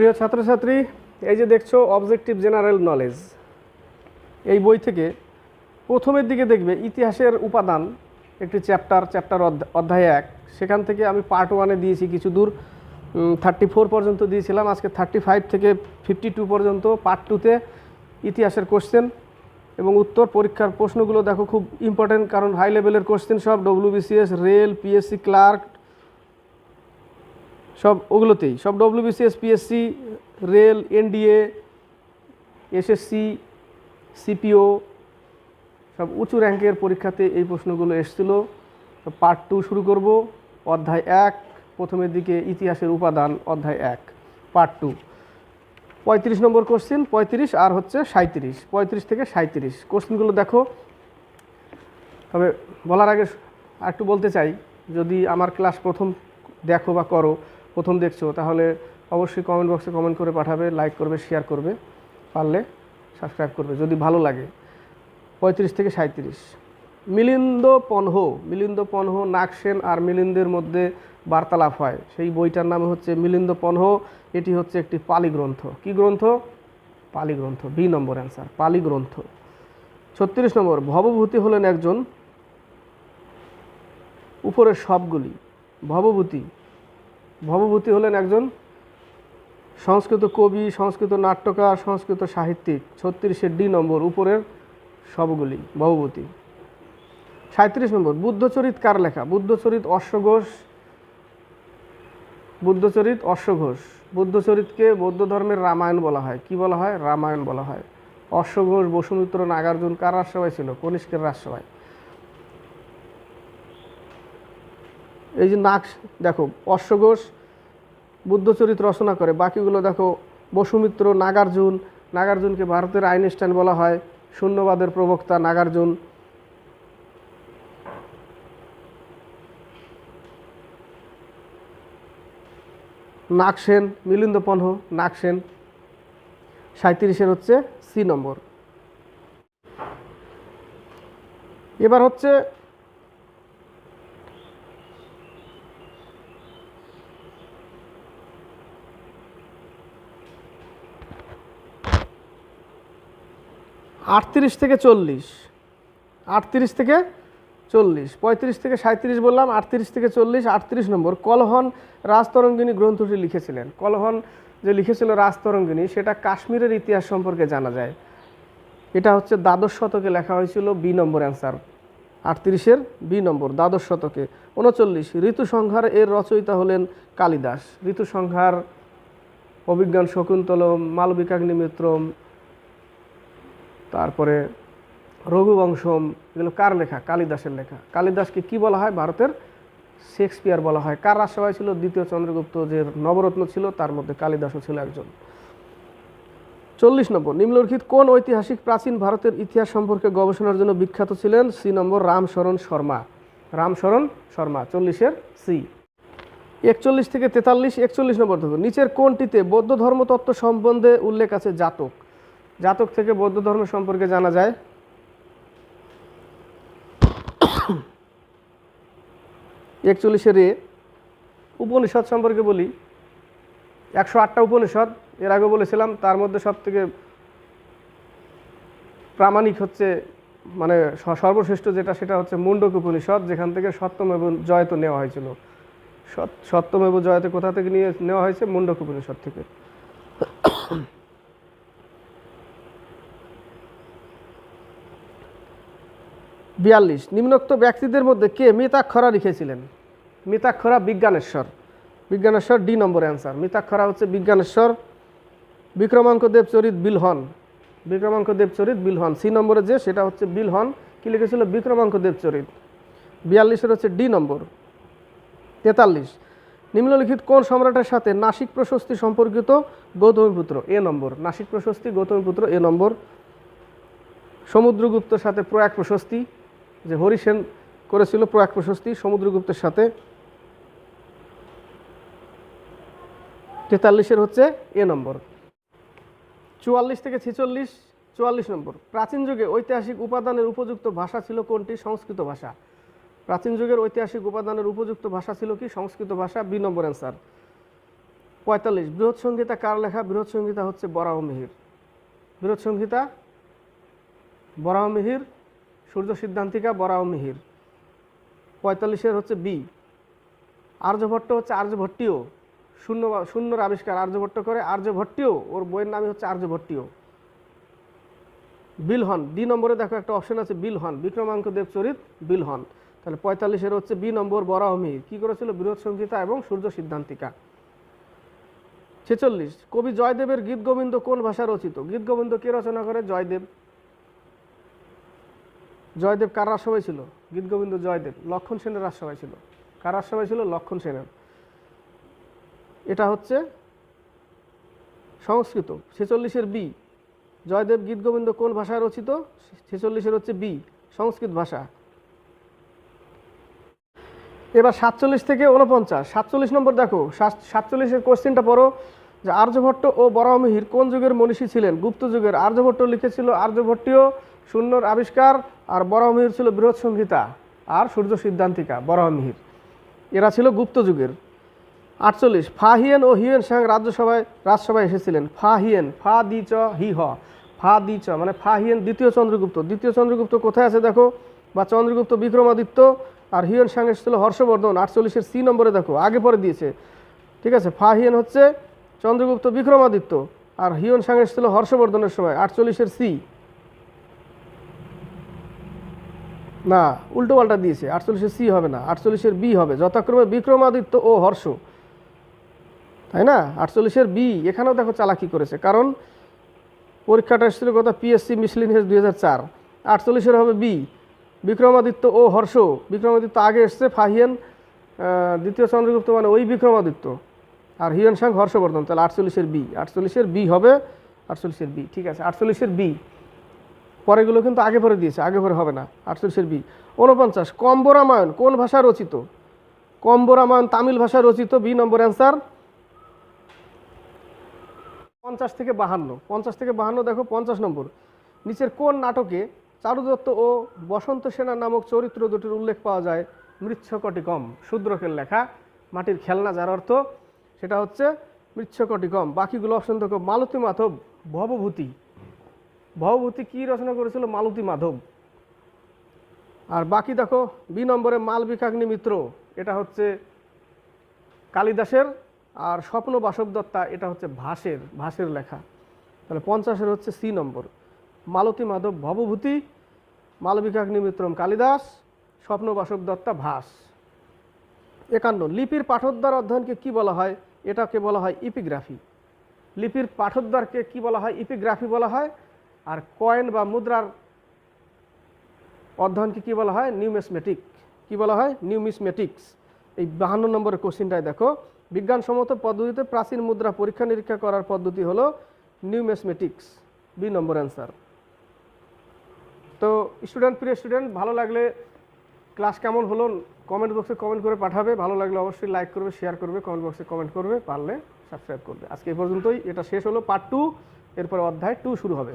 প্রিয় ছাত্রছাত্রী, এই যে দেখছো অবজেক্টিভ জেনারেল নলেজ, এই বই থেকে প্রথমের দিকে দেখবে ইতিহাসের উপাদান একটি চ্যাপ্টার অধ্যায় 1। সেখান থেকে আমি পার্ট 1-এ দিয়েছি কিছু দূর 34 পর্যন্ত দিয়েছিলাম। আজকে 35 থেকে 52 পর্যন্ত পার্ট 2-তে ইতিহাসের কোশ্চেন এবং উত্তর। পরীক্ষার প্রশ্নগুলো দেখো খুব ইম্পর্টেন্ট, কারণ হাই লেভেলের কোশ্চেন সব WBCS, রেল, পিএসসি ক্লার্ক, সব ওগুলোতেই, সব WBCS, PSC, rail, NDA, SSC, CPO, সব উঁচু র্যাঙ্কের পরীক্ষাতে এই প্রশ্নগুলো এসেছিলো। পার্ট 2 শুরু করব। অধ্যায় 1 প্রথমের দিকে ইতিহাসের উপাদান, অধ্যায় 1 পার্ট 2। 35 নম্বর কোশ্চেন, 35 আর হচ্ছে 37, 35 থেকে 37 কোশ্চেনগুলো দেখো। তবে বলার আগে একটু বলতে চাই, যদি আমার ক্লাস প্রথম দেখো বা করো, প্রথম দেখছো, তাহলে অবশ্যই কমেন্ট বক্সে কমেন্ট করে পাঠাবে, লাইক করবে, শেয়ার করবে, পারলে সাবস্ক্রাইব করবে যদি ভালো লাগে। 35 থেকে 37, মিলিন্দ পনহ, নাগসেন আর মিলিন্দের মধ্যে বার্তালাপ হয়, সেই বইটার নাম হচ্ছে মিলিন্দ পনহ। এটি হচ্ছে একটি পালি গ্রন্থ। কি গ্রন্থ? পালি গ্রন্থ। বি নম্বর অ্যান্সার, পালি গ্রন্থ। 36 নম্বর, ভবভূতি হলেন একজন, উপরের সবগুলি, ভবভূতি হলেন একজন সংস্কৃত কবি, সংস্কৃত নাট্যকার, সংস্কৃত সাহিত্যিক। 36-এর ডি নম্বর, উপরের সবগুলি, ভবভূতি। 37 নম্বর, বুদ্ধচরিত কার লেখা? বুদ্ধচরিত অশ্বঘোষ। বুদ্ধচরিতকে বৌদ্ধ ধর্মের রামায়ণ বলা হয়। কি বলা হয়? রামায়ণ বলা হয়। অশ্বঘোষ, বসুমিত্র, নাগার্জুন কার রাজসভায় ছিল? কনিষ্কের রাজসভায়। এই যে দেখো, অশ্বঘোষ বুদ্ধচরিত রচনা করে, বাকিগুলো দেখো বসুমিত্র, নাগার্জুনকে ভারতের আইনস্টাইন বলা হয়, শূন্যবাদের প্রবক্তা নাগার্জুন। নাগসেন, মিলিন্দ পনহ, নাগসেন। 37-এর হচ্ছে সি নম্বর। এবার হচ্ছে 38 থেকে 40, 38 থেকে 40, 35 থেকে 37 বললাম, 38 থেকে 40। 38 নম্বর, কলহন রাজতরঙ্গিনী গ্রন্থটি লিখেছিলেন। কলহন যে লিখেছিল রাজতরঙ্গিনী, সেটা কাশ্মীরের ইতিহাস সম্পর্কে জানা যায়। এটা হচ্ছে দ্বাদশ শতকে লেখা হয়েছিল। বি নম্বর অ্যান্সার, 38-এর বি নম্বর, দ্বাদশ শতকে। 39, ঋতুসংহার এর রচয়িতা হলেন কালিদাস। ঋতুসংহার, অভিজ্ঞান শকুন্তলম, মালবিকাগ্নিমিত্রম, তারপরে রঘুবংশম, এগুলো কার লেখা? কালিদাসের লেখা। কালিদাসকে কি বলা হয়? ভারতের শেক্সপিয়ার বলা হয়। কার রাজসভায় ছিল? দ্বিতীয় চন্দ্রগুপ্ত, যে নবরত্ন ছিল তার মধ্যে কালিদাসও ছিল একজন। 40 নম্বর, নিম্নলিখিত কোন ঐতিহাসিক প্রাচীন ভারতের ইতিহাস সম্পর্কে গবেষণার জন্য বিখ্যাত ছিলেন? সি নম্বর, রামশরণ শর্মা। 40-এর সি। 41 থেকে 43, 41 নম্বর দেখো, নিচের কোনটিতে বৌদ্ধ ধর্মতত্ত্ব সম্বন্ধে উল্লেখ আছে? জাতক থেকে বৌদ্ধ ধর্ম সম্পর্কে জানা যায়। 41-এর এ। উপনিষদ সম্পর্কে বলি, 108টা উপনিষদ এর আগে বলেছিলাম, তার মধ্যে সবথেকে প্রামাণিক হচ্ছে, মানে সর্বশ্রেষ্ঠ যেটা, সেটা হচ্ছে মুন্ডক উপনিষদ, যেখান থেকে সত্যমেব জয়তে নেওয়া হয়েছিল। সত্যমেব জয়তে কোথা থেকে নেওয়া হয়েছে? মুন্ডক উপনিষদ থেকে। 42, নিম্নোক্ত ব্যক্তিদের মধ্যে কে মিতাক্ষরা লিখেছিলেন? মিতাক্ষরা বিজ্ঞানেশ্বর। ডি নম্বর অ্যান্সার। মিতাক্ষরা হচ্ছে বিজ্ঞানেশ্বর। বিক্রমাঙ্ক দেবচরিত বিলহন। সি নম্বরে যে, সেটা হচ্ছে বিলহন। কি লিখেছিল? বিক্রমাঙ্ক দেবচরিত। 42-এর হচ্ছে ডি নম্বর। 43, নিম্নলিখিত কোন সম্রাটের সাথে নাসিক প্রশস্তি সম্পর্কিত? গৌতমীপুত্র। এ নম্বর, নাসিক প্রশস্তি গৌতমীপুত্র, এ নম্বর। সমুদ্রগুপ্তের সাথে প্রয়াগ প্রশস্তি, যে হরিসেন করেছিল প্রয়াগ প্রশস্তি সমুদ্রগুপ্তের সাথে। 43-এর হচ্ছে এ নম্বর। 44 থেকে 46, 44 নম্বর, প্রাচীন যুগে ঐতিহাসিক উপাদানের উপযুক্ত ভাষা ছিল কোনটি? সংস্কৃত ভাষা। প্রাচীন যুগের ঐতিহাসিক উপাদানের উপযুক্ত ভাষা ছিল কি? সংস্কৃত ভাষা। বি নম্বর অ্যান্সার। 45 বৃহৎ সংহিতা কার লেখা? বৃহৎ সংহিতা হচ্ছে বরাহমিহির। বৃহৎ সংহিতা বরাহমিহির, সূর্য সিদ্ধান্তিকা বরাহমিহির। 45 হচ্ছে বি। আর্যভট্ট হচ্ছে আর্যভট্টীয়, শূন্যর আবিষ্কার আর্যভট্ট করে, আর্যভট্টীয়, ওর বইয়ের নামই হচ্ছে আর্যভট্টীয়। বিলহন, ডি নম্বরে দেখো একটা অপশন আছে বিলহন, বিক্রমাঙ্ক দেবচরিত বিলহন। তাহলে 45 হচ্ছে বি নম্বর বরাহমিহির। কি করেছিল? বৃহৎ সংহিতা এবং সূর্য সিদ্ধান্তিকা। 46 কবি জয়দেবের গীত গোবিন্দ কোন ভাষা রচিত? গীত গোবিন্দ কে রচনা করে? জয়দেব। জয়দেব কার রাজসভায় ছিল? গীত গোবিন্দ জয়দেব লক্ষণ সেনের রাজসভায় ছিল। কার রাজসভায় ছিল? লক্ষণ সেনের। এটা হচ্ছে সংস্কৃত। 46 বি, জয়দেব গীত গোবিন্দ কোন ভাষায় রচিত? 46 হচ্ছে বি, সংস্কৃত ভাষা। এবার 47 থেকে 49, 47 নম্বর দেখো। 47 কোশ্চেনটা পড়ো যে আর্যভট্ট ও বরাহমিহির কোন যুগের মনীষী ছিলেন? গুপ্ত যুগের। আর্যভট্ট লিখেছিল আর্যভট্টীয়, শূন্যর আবিষ্কার, আর বরাহমিহির ছিল বৃহৎ সংহিতা আর সূর্য সিদ্ধান্তিকা বরাহমিহির। এরা ছিল গুপ্ত যুগের। 48 ফা হিয়েন ও হিউয়েন সাং রাজসভায় এসেছিলেন। ফা হিয়েন, ফা দি চ হি হ, ফা দি চ মানে ফা হিয়েন দ্বিতীয় চন্দ্রগুপ্ত। দ্বিতীয় চন্দ্রগুপ্ত কোথায় আছে দেখো, বা চন্দ্রগুপ্ত বিক্রমাদিত্য। আর হিউয়েন সাং এসেছিল হর্ষবর্ধন। 48 সি নম্বরে দেখো, আগে পরে দিয়েছে, ঠিক আছে। ফা হিয়েন হচ্ছে চন্দ্রগুপ্ত বিক্রমাদিত্য, আর হিউয়েন সাং এসেছিল হর্ষবর্ধনের সময়। 48 সি, না উল্টো পাল্টা দিয়েছে, 48 সি হবে না, 48 বি হবে, যথাক্রমে বিক্রমাদিত্য ও হর্ষ, তাই না? 48 বি। এখানেও দেখো চালাকি করেছে, কারণ পরীক্ষাটা এসেছিল কথা পিএসসি মিসলিনিয়াস 2004। 48 হবে বি, বিক্রমাদিত্য ও হর্ষ। বিক্রমাদিত্য আগে এসছে, ফাহিয়েন দ্বিতীয় চন্দ্রগুপ্ত মানে ওই বিক্রমাদিত্য, আর হিউয়েন সাং হর্ষবর্ধন। তাহলে 48 বি, 48 বি হবে, 48 বি, ঠিক আছে। 48 বি, পরেগুলো কিন্তু আগে পরে দিয়েছে, আগে পরে হবে না। 48 বি। 49 কম্বরামায়ণ কোন ভাষায় রচিত? কম্বরামায়ণ তামিল ভাষায় রচিত, বি নম্বর অ্যান্সার। 50 থেকে 52, 50 থেকে 52 দেখো। 50 নম্বর, নিচের কোন নাটকে চারুদত্ত ও বসন্ত সেনা নামক চরিত্র দুটির উল্লেখ পাওয়া যায়? মৃচ্ছকটিকম, শূদ্রকের লেখা, মাটির খেলনা, যার অর্থ সেটা হচ্ছে মৃচ্ছকটিকম। বাকিগুলো অপশন দেখো, মালতী মাধব, ভবভূতি। ভবভূতি কি রচনা করেছিল? মালতী মাধব। আর বাকি দেখো, বি নম্বরে মালবিকাগ্নি মিত্র, এটা হচ্ছে কালিদাসের, আর স্বপ্ন বাসব দত্তা এটা হচ্ছে ভাসের লেখা। তাহলে 50 হচ্ছে সি নম্বর, মালতী মাধব ভবভূতি, মালবিকাগ্নি মিত্রম কালিদাস, স্বপ্ন বাসব দত্তা ভাস। 51 লিপির পাঠোদ্ধার অধ্যয়নকে কি বলা হয়? এটাকে বলা হয় ইপিগ্রাফি। লিপির পাঠোদ্ধারকে কি বলা হয়? ইপিগ্রাফি বলা হয়। আর কয়েন বা মুদ্রার অধ্যয়নকে কি বলা হয়? নিউমিসমেটিক। কি বলা হয়? নিউমিসমেটিক্স। এই 52 নম্বরের কোশ্চিনটায় দেখো, বিজ্ঞানসম্মত পদ্ধতিতে প্রাচীন মুদ্রা পরীক্ষা নিরীক্ষা করার পদ্ধতি হলো নিউমিসমেটিক্স, বি নম্বর অ্যান্সার। তো প্রিয় স্টুডেন্ট, ভালো লাগলে ক্লাস কেমন হলো কমেন্ট বক্সে কমেন্ট করে পাঠাবে। ভালো লাগলে অবশ্যই লাইক করবে, শেয়ার করবে, কমেন্ট বক্সে কমেন্ট করবে, পারলে সাবস্ক্রাইব করবে। আজকে এই পর্যন্তই, এটা শেষ হলো পার্ট 2, এরপরে অধ্যায় 2 শুরু হবে।